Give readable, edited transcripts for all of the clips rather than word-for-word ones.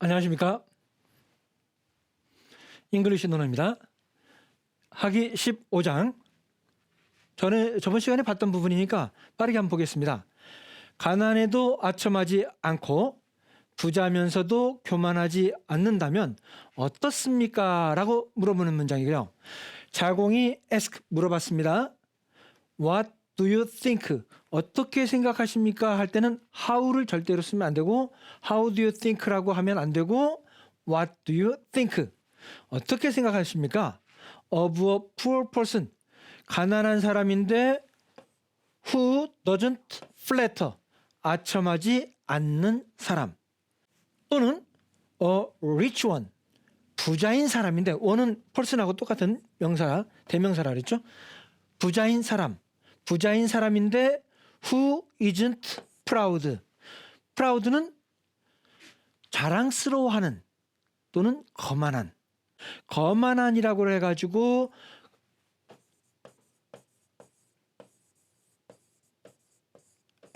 안녕하십니까. 잉글리시 논어입니다. 하기 15장. 저번 시간에 봤던 부분이니까 빠르게 한번 보겠습니다. 가난해도 아첨하지 않고 부자면서도 교만하지 않는다면 어떻습니까? 라고 물어보는 문장이고요. 자공이 ask 물어봤습니다. What do you think? 어떻게 생각하십니까? 할 때는 how를 절대로 쓰면 안 되고 how do you think라고 하면 안 되고 what do you think? 어떻게 생각하십니까? Of a poor person. 가난한 사람인데 who doesn't flatter. 아첨하지 않는 사람. 또는 a rich one. 부자인 사람인데 one은 person하고 똑같은 명사, 대명사라 그랬죠? 부자인 사람. 부자인 사람인데 who isn't proud. proud는 자랑스러워하는 또는 거만한. 거만한이라고 해가지고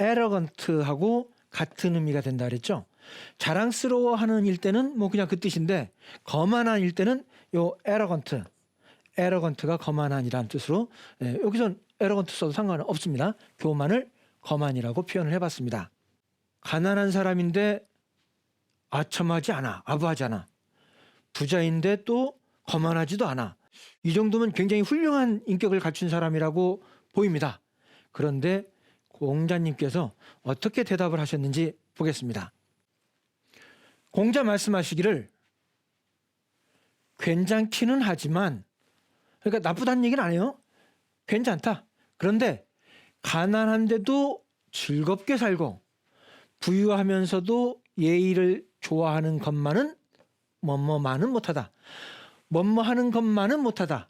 arrogant하고 같은 의미가 된다 그랬죠. 자랑스러워하는 일 때는 뭐 그냥 그 뜻인데 거만한 일 때는 요 arrogant가 거만한이라는 뜻으로 여기선 arrogant 써도 상관은 없습니다. 교만을 거만이라고 표현을 해봤습니다. 가난한 사람인데 아첨하지 않아, 아부하지 않아. 부자인데 또 거만하지도 않아. 이 정도면 굉장히 훌륭한 인격을 갖춘 사람이라고 보입니다. 그런데 공자님께서 어떻게 대답을 하셨는지 보겠습니다. 공자 말씀하시기를 괜찮기는 하지만, 그러니까 나쁘다는 얘기는 안 해요. 괜찮다. 그런데 가난한데도 즐겁게 살고 부유하면서도 예의를 좋아하는 것만은 뭐뭐만은 못하다. 뭐뭐하는 것만은 못하다.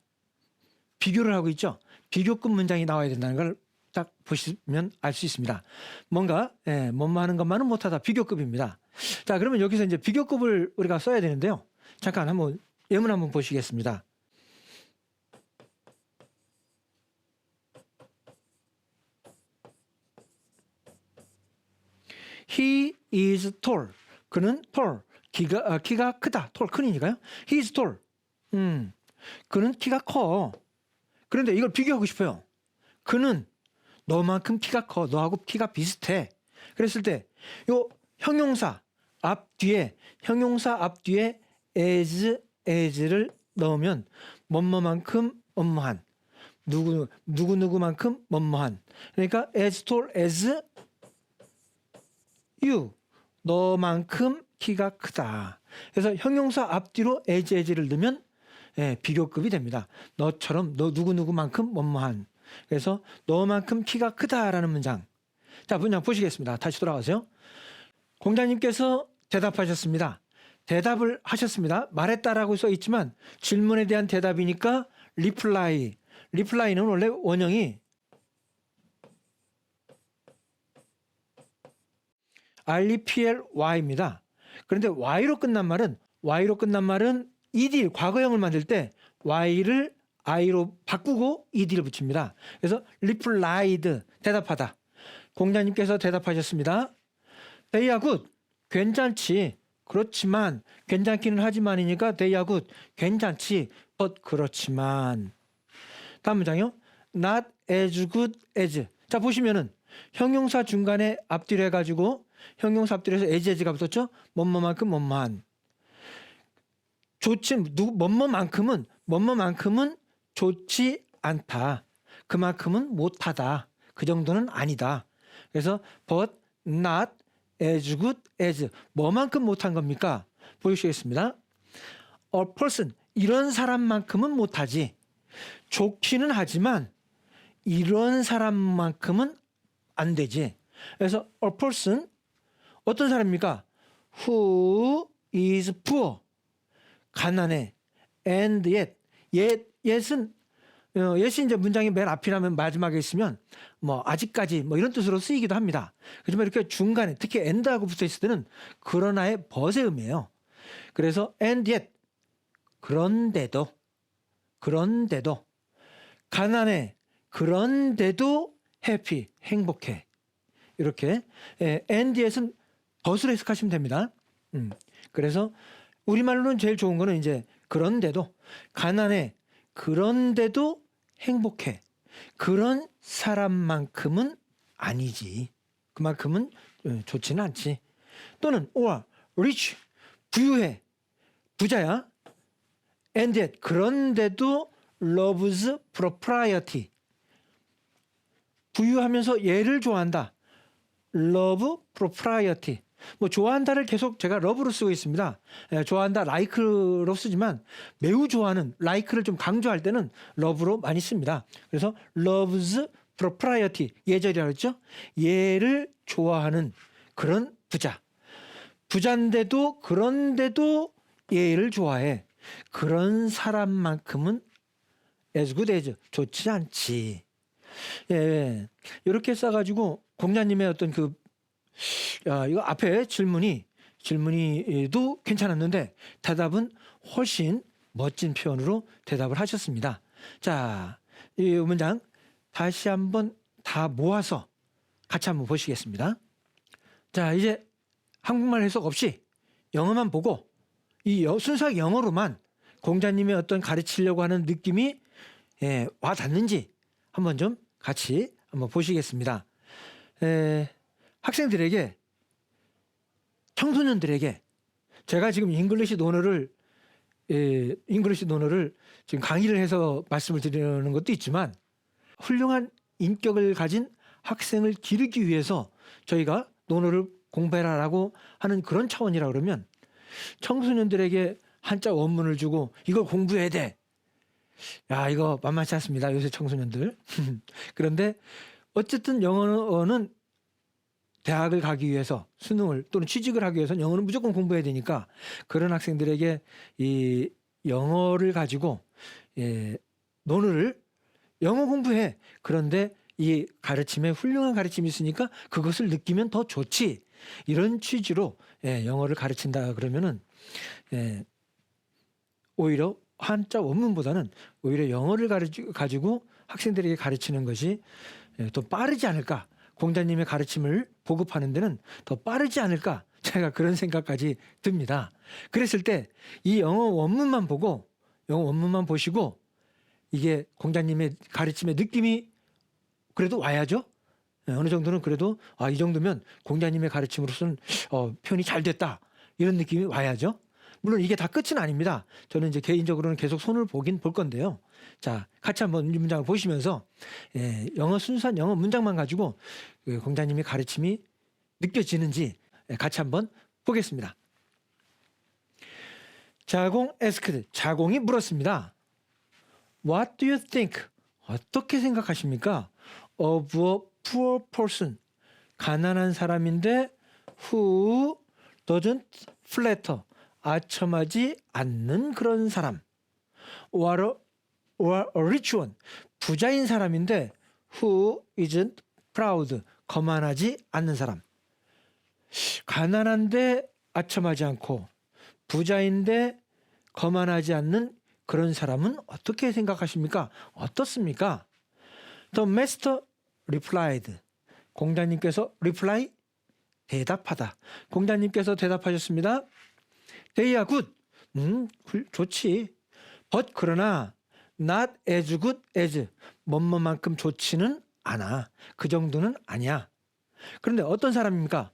비교를 하고 있죠. 비교급 문장이 나와야 된다는 걸 딱 보시면 알 수 있습니다. 뭔가 뭐뭐하는 것만은 못하다. 비교급입니다. 자, 그러면 여기서 이제 비교급을 우리가 써야 되는데요. 잠깐 한번 예문 한번 보시겠습니다. He is tall. 그는 tall. 키가 크다. tall 큰이니까요. He is tall. 그는 키가 커. 그런데 이걸 비교하고 싶어요. 그는 너만큼 키가 커. 너하고 키가 비슷해. 그랬을 때 요 형용사 앞뒤에 as를 넣으면 뭐뭐만큼 뭐뭐한 누구만큼 뭐뭐한. 그러니까 as tall as you. 너만큼 키가 크다. 그래서 형용사 앞뒤로 as를 넣으면 비교급이 됩니다. 너처럼 너 누구만큼 뭐뭐한. 그래서 너만큼 키가 크다라는 문장. 자, 문장 보시겠습니다. 다시 돌아가세요. 공자님께서 대답하셨습니다. 대답을 하셨습니다. 말했다라고 써 있지만 질문에 대한 대답이니까 reply. reply는 원래 원형이 reply입니다. 그런데 y로 끝난 말은 ed, 과거형을 만들 때 y를 i로 바꾸고 ed를 붙입니다. 그래서 replied, 대답하다. 공자님께서 대답하셨습니다. They are good, 괜찮지. 그렇지만, 괜찮기는 하지만이니까 they are good, 괜찮지. but 그렇지만. 다음 문장이요. Not as good as. 자, 보시면은 형용사 중간에 앞뒤로 해가지고 형용사 앞뒤로 해서 as가 붙었죠. 뭐뭐만큼 뭐뭐한. 좋지, 뭐뭐만큼은 좋지 않다. 그만큼은 못하다. 그 정도는 아니다. 그래서 but not as good as. 뭐만큼 못한 겁니까? 보여주시겠습니다. A person. 이런 사람만큼은 못하지. 좋기는 하지만 이런 사람만큼은 안 되지. 그래서 a person. 어떤 사람입니까? Who is poor. 가난해. And yet은 이제 문장이 맨 앞이라면 마지막에 있으면 뭐 아직까지 뭐 이런 뜻으로 쓰이기도 합니다. 하지만 이렇게 중간에 특히 and하고 붙어 있을 때는 그러나의 벗의 의미예요. 그래서 and yet. 그런데도 가난해. 그런데도 happy. 행복해. 이렇게 and yet은 벗으로 해석하시면 됩니다. 그래서 우리말로는 제일 좋은 거는 이제 그런데도 가난해. 그런데도 행복해. 그런 사람만큼은 아니지. 그만큼은 좋지는 않지. 또는 or rich 부유해. 부자야. and yet 그런데도 loves propriety. 부유하면서 얘를 좋아한다. love propriety. 뭐 좋아한다를 계속 제가 love로 쓰고 있습니다. 좋아한다 like로 쓰지만 매우 좋아하는 like를 좀 강조할 때는 love로 많이 씁니다. 그래서 loves propriety 예절이라고 했죠. 얘를 좋아하는 그런 부자. 부자인데도 그런데도 얘를 좋아해. 그런 사람만큼은 as good as 좋지 않지. 예, 이렇게 써가지고 공자님의 어떤 이거 앞에 질문이도 괜찮았는데 대답은 훨씬 멋진 표현으로 대답을 하셨습니다. 자, 이 문장 다시 한번 다 모아서 같이 한번 보시겠습니다. 자, 이제 한국말 해석 없이 영어만 보고 이 순수하게 영어로만 공자님의 어떤 가르치려고 하는 느낌이 와 닿는지 한번 좀 같이 한번 보시겠습니다. 학생들에게, 청소년들에게 제가 지금 잉글리시 논어를 지금 강의를 해서 말씀을 드리는 것도 있지만 훌륭한 인격을 가진 학생을 기르기 위해서 저희가 논어를 공부해라라고 하는 그런 차원이라 그러면 청소년들에게 한자 원문을 주고 이걸 공부해야 돼. 야, 이거 만만치 않습니다. 요새 청소년들. 그런데 어쨌든 영어는 대학을 가기 위해서 수능을 또는 취직을 하기 위해서는 영어는 무조건 공부해야 되니까 그런 학생들에게 이 영어를 가지고 논어를 영어 공부해. 그런데 이 가르침에 훌륭한 가르침이 있으니까 그것을 느끼면 더 좋지. 이런 취지로 영어를 가르친다 그러면은 오히려 한자 원문보다는 오히려 영어를 가지고 학생들에게 가르치는 것이 더 빠르지 않을까. 공자님의 가르침을 보급하는 데는 더 빠르지 않을까. 제가 그런 생각까지 듭니다. 그랬을 때 이 영어 원문만 보시고 이게 공자님의 가르침의 느낌이 그래도 와야죠. 어느 정도는 그래도 이 정도면 공자님의 가르침으로서는 표현이 잘 됐다. 이런 느낌이 와야죠. 물론 이게 다 끝은 아닙니다. 저는 이제 개인적으로는 계속 손을 보긴 볼 건데요. 자, 같이 한번 이 문장을 보시면서 순수한 영어 문장만 가지고 공자님의 가르침이 느껴지는지 같이 한번 보겠습니다. 자공 asked, 자공이 물었습니다. What do you think? 어떻게 생각하십니까? Of a poor person, 가난한 사람인데 who doesn't flatter, 아첨하지 않는 그런 사람. or a rich one, 부자인 사람인데 who isn't proud, 거만하지 않는 사람. 가난한데 아첨하지 않고 부자인데 거만하지 않는 그런 사람은 어떻게 생각하십니까? 어떻습니까? The master replied. 공자님께서 reply, 대답하다. 공자님께서 대답하셨습니다. They are good. 좋지. But 그러나 not as good as, 뭐뭐만큼 좋지는 않아. 그 정도는 아니야. 그런데 어떤 사람입니까?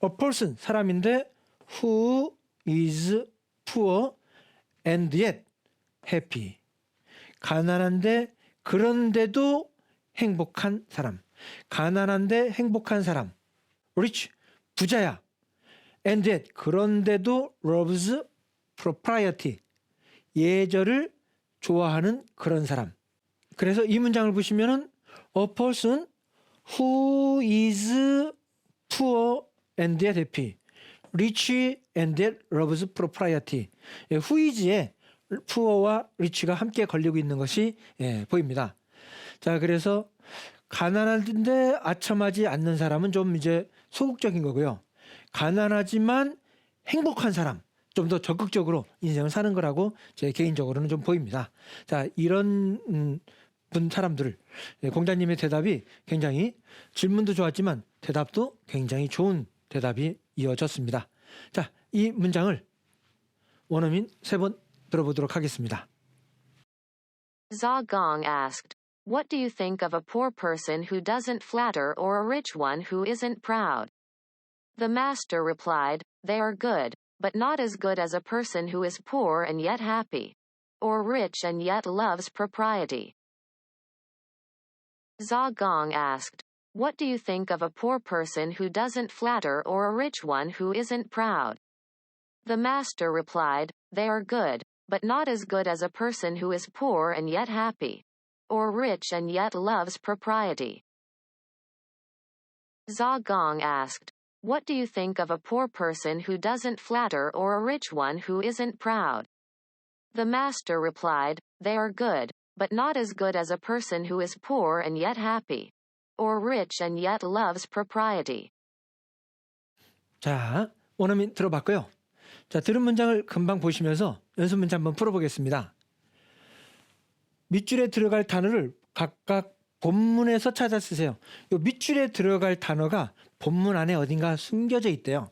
A person, 사람인데 who is poor and yet happy. 가난한데 그런데도 행복한 사람. 가난한데 행복한 사람. rich, 부자야. and yet 그런데도 loves propriety, 예절을 좋아하는 그런 사람. 그래서 이 문장을 보시면은 a person who is poor and yet happy, rich and yet loves propriety. who is에 poor와 rich가 함께 걸리고 있는 것이 보입니다. 자, 그래서 가난한데 아첨하지 않는 사람은 좀 이제 소극적인 거고요. 가난하지만 행복한 사람, 좀 더 적극적으로 인생을 사는 거라고 제 개인적으로는 좀 보입니다. 자, 이런 사람들을 공자님의 대답이 굉장히, 질문도 좋았지만 대답도 굉장히 좋은 대답이 이어졌습니다. 자, 이 문장을 원어민 3번 들어보도록 하겠습니다. Zha Gong asked, "What do you think of a poor person who doesn't flatter or a rich one who isn't proud?" The master replied, "They are good, but not as good as a person who is poor and yet happy, or rich and yet loves propriety." Zha Gong asked, "What do you think of a poor person who doesn't flatter or a rich one who isn't proud?" The master replied, "They are good, but not as good as a person who is poor and yet happy, or rich and yet loves propriety." Zha Gong asked, "What do you think of a poor person who doesn't flatter or a rich one who isn't proud?" The master replied, "They are good, but not as good as a person who is poor and yet happy, or rich and yet loves propriety." 자, 원어민 들어봤고요. 자, 들은 문장을 금방 보시면서 연습 문제 한번 풀어보겠습니다. 밑줄에 들어갈 단어를 각각 본문에서 찾아 쓰세요. 이 밑줄에 들어갈 단어가 본문 안에 어딘가 숨겨져 있대요.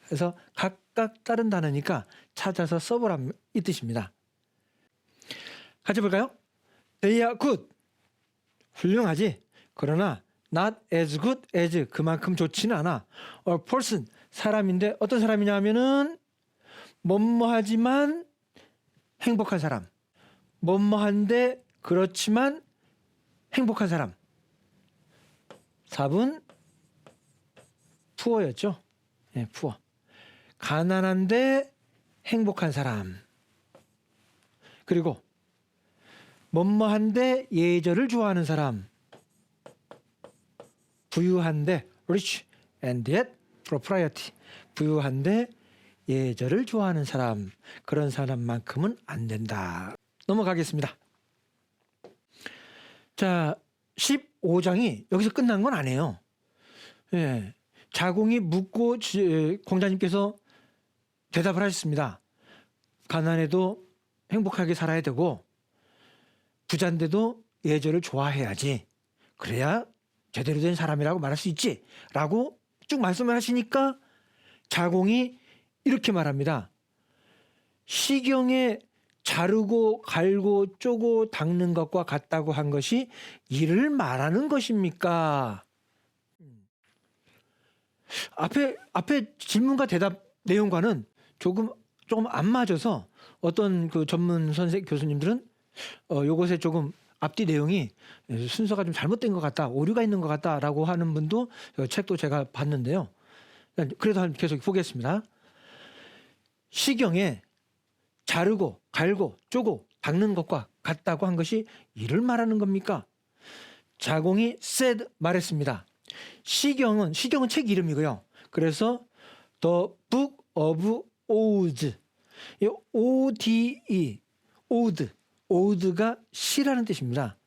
그래서 각각 다른 단어니까 찾아서 써보라는 이 뜻입니다. 같이 볼까요? They are good. 훌륭하지. 그러나 not as good as 그만큼 좋지는 않아. A person. 사람인데 어떤 사람이냐 하면은 뭐뭐하지만 행복한 사람. 뭐뭐한데 그렇지만 행복한 사람. 4번 푸어였죠. 네, 푸어. 가난한데 행복한 사람. 그리고 뭐뭐한데 예절을 좋아하는 사람. 부유한데 rich and yet propriety. 부유한데 예절을 좋아하는 사람. 그런 사람만큼은 안 된다. 넘어가겠습니다. 자, 15장이 여기서 끝난 건 아니에요. 예, 자공이 묻고 공자님께서 대답을 하셨습니다. 가난해도 행복하게 살아야 되고 부자인데도 예절을 좋아해야지. 그래야 제대로 된 사람이라고 말할 수 있지. 라고 쭉 말씀을 하시니까 자공이 이렇게 말합니다. 시경에 자르고 갈고 쪼고 닦는 것과 같다고 한 것이 이를 말하는 것입니까? 앞에 질문과 대답 내용과는 조금 안 맞아서 어떤 그 전문 교수님들은 요것에 조금 앞뒤 내용이 순서가 좀 잘못된 것 같다, 오류가 있는 것 같다라고 하는 분도 책도 제가 봤는데요. 그래도 계속 보겠습니다. 시경에 자르고 갈고 쪼고 닦는 것과 같다고 한 것이 이를 말하는 겁니까? 자공이 said 말했습니다. 시경은 책 이름이고요. 그래서 The Book of Odes, 이 ODE, Ode가 시라는 뜻입니다.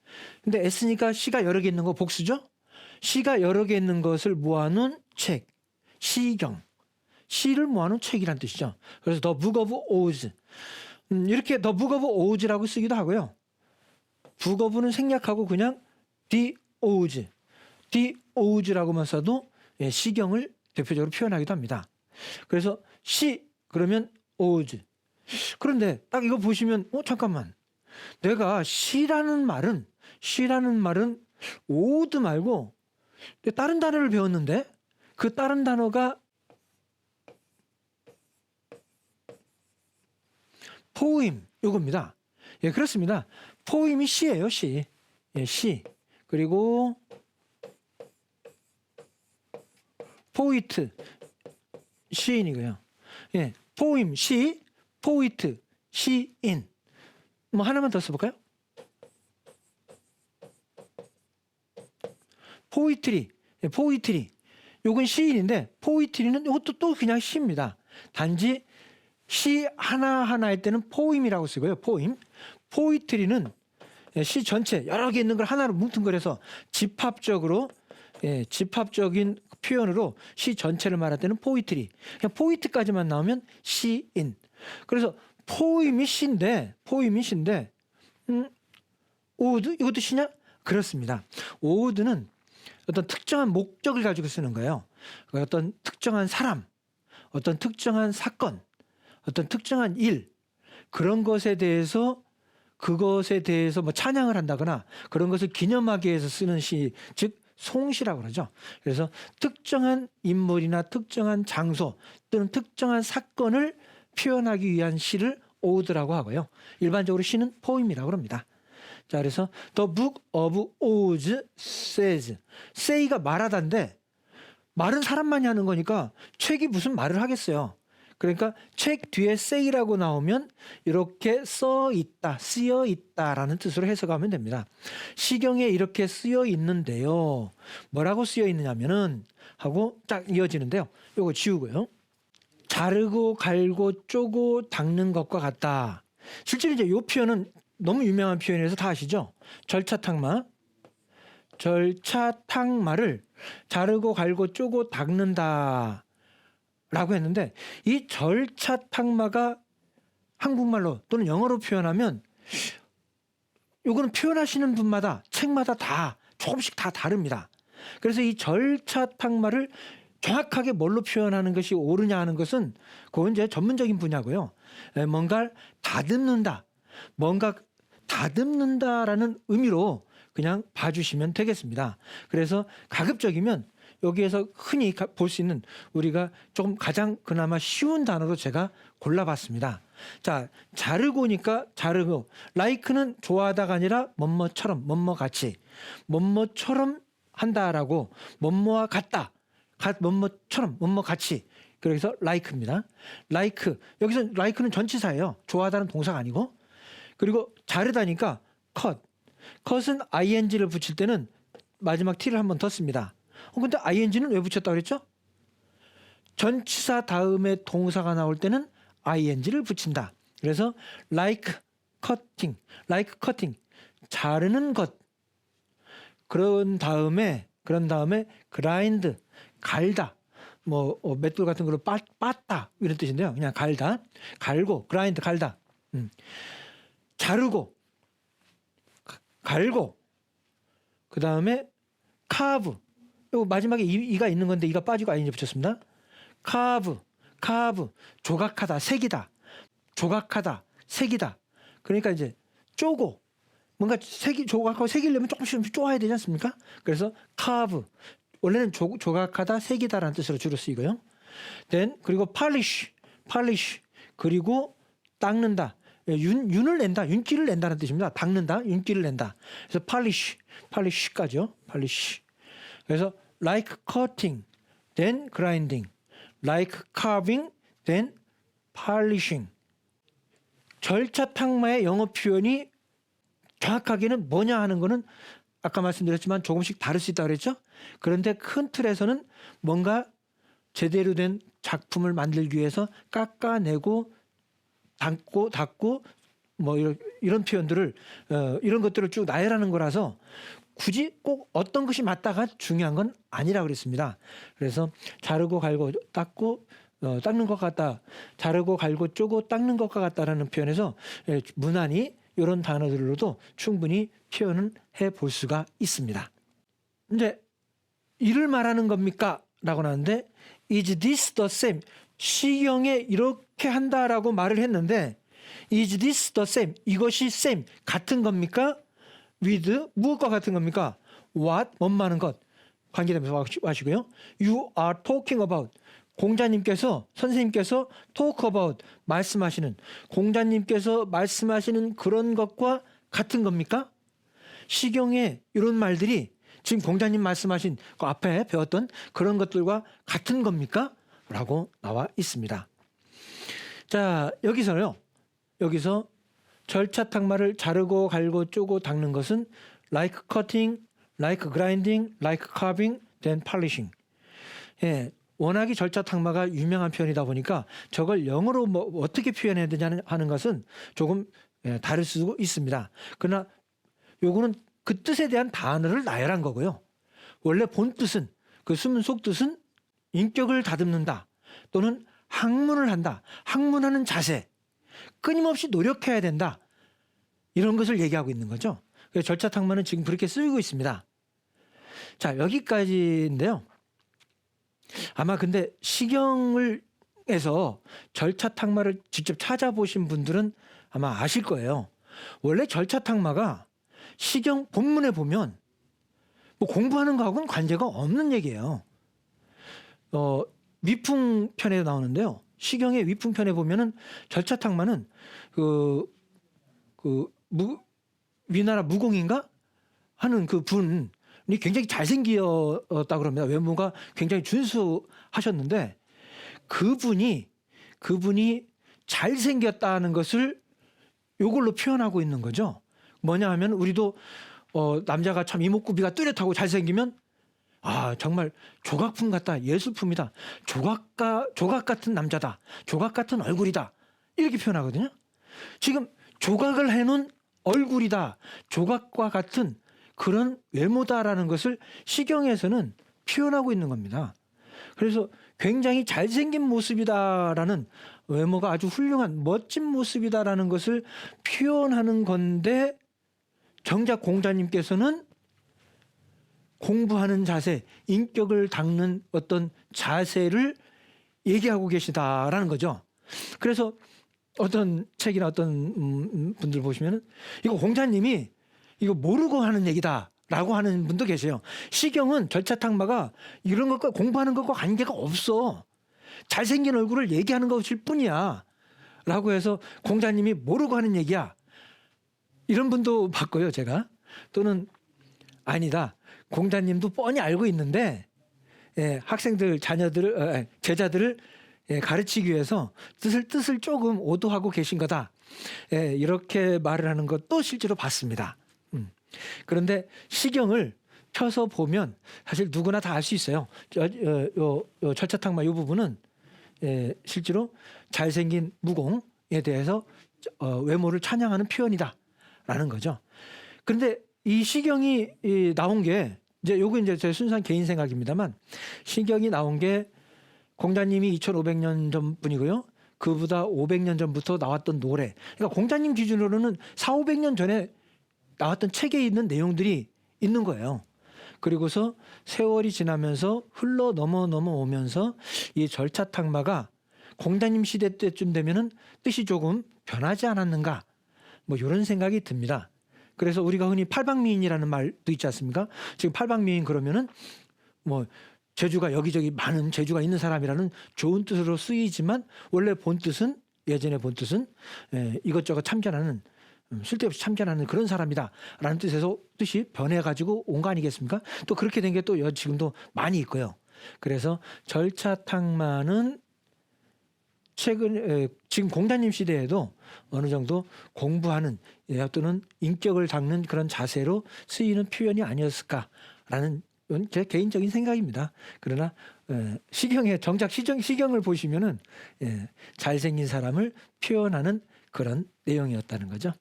근데 S니까 시가 여러 개 있는 거 복수죠? 시가 여러 개 있는 것을 모아놓은 책, 시경. 시를 모아놓은 책이란 뜻이죠. 그래서 The Book of Odes. 이렇게 The Book of Odes라고 쓰기도 하고요. Book of는 생략하고 그냥 The Odes. The Odes라고만 써도 시경을 대표적으로 표현하기도 합니다. 그래서 시 그러면 Odes. 그런데 딱 이거 보시면 잠깐만. 내가 시라는 말은 Ode 말고 다른 단어를 배웠는데 그 다른 단어가 포임 요겁니다. 예, 그렇습니다. 포임이 시예요, 시. 예, 시. 그리고 포이트 시인이고요. 예, 포임 시, 포이트 시인. 뭐 하나만 더 써볼까요? 포이트리. 예, 포이트리. 요건 시인인데 포이트리는 이것도 또 그냥 시입니다. 단지 시 하나하나 할 때는 포임이라고 쓰고요. 포임. 포이트리는 시 전체 여러 개 있는 걸 하나로 뭉뚱그려서 집합적인 표현으로 시 전체를 말할 때는 포이트리. 그냥 포이트까지만 나오면 시인. 그래서 포임이 시인데 오드 이것도 시냐? 그렇습니다. 오드는 어떤 특정한 목적을 가지고 쓰는 거예요. 어떤 특정한 사람, 어떤 특정한 사건, 어떤 특정한 일, 그런 것에 대해서 그것에 대해서 뭐 찬양을 한다거나 그런 것을 기념하기 위해서 쓰는 시, 즉 송시라고 그러죠. 그래서 특정한 인물이나 특정한 장소 또는 특정한 사건을 표현하기 위한 시를 오드라고 하고요. 일반적으로 시는 포임이라고 합니다. 자, 그래서 The Book of Odes says, say가 말하다인데 말은 사람만이 하는 거니까 책이 무슨 말을 하겠어요. 그러니까 책 뒤에 say라고 나오면 이렇게 써 있다, 쓰여 있다라는 뜻으로 해석하면 됩니다. 시경에 이렇게 쓰여 있는데요. 뭐라고 쓰여 있느냐면은 하고 딱 이어지는데요. 요거 지우고요. 자르고 갈고 쪼고 닦는 것과 같다. 실제로 이제 이 표현은 너무 유명한 표현이라서 다 아시죠? 절차탕마. 절차탕마를 자르고 갈고 쪼고 닦는다 라고 했는데 이 절차탕마가 한국말로 또는 영어로 표현하면 요거는 표현하시는 분마다 책마다 다 조금씩 다 다릅니다. 그래서 이 절차탕마를 정확하게 뭘로 표현하는 것이 옳으냐 하는 것은 그건 이제 전문적인 분야고요. 뭔가 다듬는다. 뭔가 다듬는다라는 의미로 그냥 봐주시면 되겠습니다. 그래서 가급적이면 여기에서 흔히 볼 수 있는 우리가 조금 가장 그나마 쉬운 단어로 제가 골라봤습니다. 자, 자르고니까 자르고, like는 좋아하다가 아니라 뭐뭐처럼, 뭐뭐같이, 뭐뭐처럼 한다라고, 뭐뭐와 같다, 뭐뭐처럼, 뭐뭐같이. 그래서 like입니다. like, 여기서 like는 전치사예요. 좋아하다는 동사가 아니고. 그리고 자르다니까 cut. cut은 ing를 붙일 때는 마지막 t를 한 번 더 씁니다. 근데 ing는 왜 붙였다고 그랬죠? 전치사 다음에 동사가 나올 때는 ing를 붙인다. 그래서 like cutting, 자르는 것. 그런 다음에 grind, 갈다. 뭐 맷돌 같은 걸로 빻다 이런 뜻인데요. 그냥 갈다, 갈고, grind, 갈다. 자르고, 갈고, 그 다음에 carve. 요 마지막에 이가 있는 건데 이가 빠지고 ing 붙였습니다. carve, 조각하다, 색이다. 조각하다, 색이다. 그러니까 이제 쪼고 뭔가 조각하고 색이려면 조금씩 쪼아야 되지 않습니까? 그래서 carve 원래는 조각하다, 색이다라는 뜻으로 주로 쓰이고요. then 그리고 polish 그리고 닦는다. 윤을 낸다, 윤기를 낸다는 뜻입니다. 닦는다, 윤기를 낸다. 그래서 polish까지요. polish. 그래서 like cutting, then grinding, like carving, then polishing. 절차탕마의 영어 표현이 정확하게는 뭐냐 하는 거는 아까 말씀드렸지만 조금씩 다를 수 있다고 그랬죠. 그런데 큰 틀에서는 뭔가 제대로 된 작품을 만들기 위해서 깎아내고 닦고 뭐 이런 표현들을 이런 것들을 쭉 나열하는 거라서 굳이 꼭 어떤 것이 맞다가 중요한 건 아니라 그랬습니다. 그래서 자르고 갈고 닦고 닦는 것 같다. 자르고 갈고 쪼고 닦는 것과 같다라는 표현에서 무난히 이런 단어들로도 충분히 표현을 해볼 수가 있습니다. 이제 이를 말하는 겁니까? 라고 하는데 is this the same? 시경에 이렇게 한다라고 말을 했는데 is this the same? 이것이 same 같은 겁니까? with 무엇과 같은 겁니까? what 뭐하는 것 관계되면서 하시고요. you are talking about 공자님께서 선생님께서 talk about 말씀하시는 공자님께서 말씀하시는 그런 것과 같은 겁니까? 시경에 이런 말들이 지금 공자님 말씀하신 그 앞에 배웠던 그런 것들과 같은 겁니까? 라고 나와 있습니다. 자, 여기서 절차탕마를 자르고 갈고 쪼고 닦는 것은 like cutting, like grinding, like carving, then polishing. 예, 워낙에 절차탕마가 유명한 표현이다 보니까 저걸 영어로 뭐 어떻게 표현해야 되냐 하는 것은 조금 다를 수 있습니다. 그러나 요거는 그 뜻에 대한 단어를 나열한 거고요. 원래 본 뜻은 그 숨은 속 뜻은 인격을 다듬는다 또는 학문을 한다. 학문하는 자세. 끊임없이 노력해야 된다. 이런 것을 얘기하고 있는 거죠. 그래서 절차탕마는 지금 그렇게 쓰이고 있습니다. 자, 여기까지인데요. 아마 근데 시경을 시경에서 절차탕마를 직접 찾아보신 분들은 아마 아실 거예요. 원래 절차탕마가 시경 본문에 보면 뭐 공부하는 거하고는 관계가 없는 얘기예요. 위풍편에 나오는데요. 시경의 위풍편에 보면은 절차탕마는 위나라 무공인가 하는 그 분이 굉장히 잘생겼다고 그럽니다. 외모가 굉장히 준수하셨는데 그분이 잘생겼다는 것을 요걸로 표현하고 있는 거죠. 뭐냐 하면 우리도 남자가 참 이목구비가 뚜렷하고 잘생기면 정말 조각품 같다, 예술품이다, 조각 같은 남자다, 조각 같은 얼굴이다, 이렇게 표현하거든요. 지금 조각을 해놓은 얼굴이다, 조각과 같은 그런 외모다라는 것을 시경에서는 표현하고 있는 겁니다. 그래서 굉장히 잘생긴 모습이다라는, 외모가 아주 훌륭한 멋진 모습이다라는 것을 표현하는 건데, 정작 공자님께서는 공부하는 자세, 인격을 닦는 어떤 자세를 얘기하고 계시다라는 거죠. 그래서 어떤 책이나 어떤 분들 보시면은 이거 공자님이 이거 모르고 하는 얘기다라고 하는 분도 계세요. 시경은 절차탕마가 이런 것과 공부하는 것과 관계가 없어. 잘생긴 얼굴을 얘기하는 것일 뿐이야. 라고 해서 공자님이 모르고 하는 얘기야. 이런 분도 봤고요, 제가. 또는 아니다. 공자님도 뻔히 알고 있는데 학생들, 제자들을 가르치기 위해서 뜻을 조금 오도하고 계신 거다. 이렇게 말을 하는 것도 실제로 봤습니다. 그런데 시경을 펴서 보면 사실 누구나 다 알 수 있어요. 절차탕마 이 부분은 실제로 잘생긴 무공에 대해서 외모를 찬양하는 표현이다라는 거죠. 그런데 이 시경이 나온 게 요거 이제 제 순수한 개인 생각입니다만, 시경이 나온 게 공자님이 2500년 전 분이고요. 그보다 500년 전부터 나왔던 노래. 그러니까 공자님 기준으로는 400~500년 전에 나왔던 책에 있는 내용들이 있는 거예요. 그리고서 세월이 지나면서 흘러 넘어오면서 이 절차탕마가 공자님 시대 때쯤 되면은 뜻이 조금 변하지 않았는가, 뭐 이런 생각이 듭니다. 그래서 우리가 흔히 팔방미인이라는 말도 있지 않습니까? 지금 팔방미인 그러면은 뭐 재주가 여기저기 많은 재주가 있는 사람이라는 좋은 뜻으로 쓰이지만, 원래 예전의 본 뜻은 이것저것 참견하는, 쓸데없이 참견하는 그런 사람이다라는 뜻이 변해가지고 온 거 아니겠습니까? 또 그렇게 된 게 또 지금도 많이 있고요. 그래서 절차탕마는 지금 공자님 시대에도 어느 정도 공부하는 또는 인격을 닦는 그런 자세로 쓰이는 표현이 아니었을까라는 제 개인적인 생각입니다. 그러나 정작 시경을 보시면은 잘생긴 사람을 표현하는 그런 내용이었다는 거죠.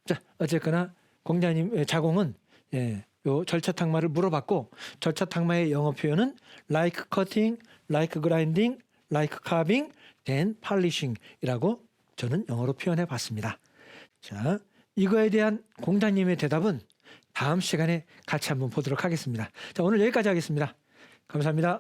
자, 어쨌거나 공자님 자공은 요 절차탕마를 물어봤고, 절차탕마의 영어 표현은 like cutting, like grinding, like carving, then polishing이라고 저는 영어로 표현해 봤습니다. 자, 이거에 대한 공자님의 대답은 다음 시간에 같이 한번 보도록 하겠습니다. 자, 오늘 여기까지 하겠습니다. 감사합니다.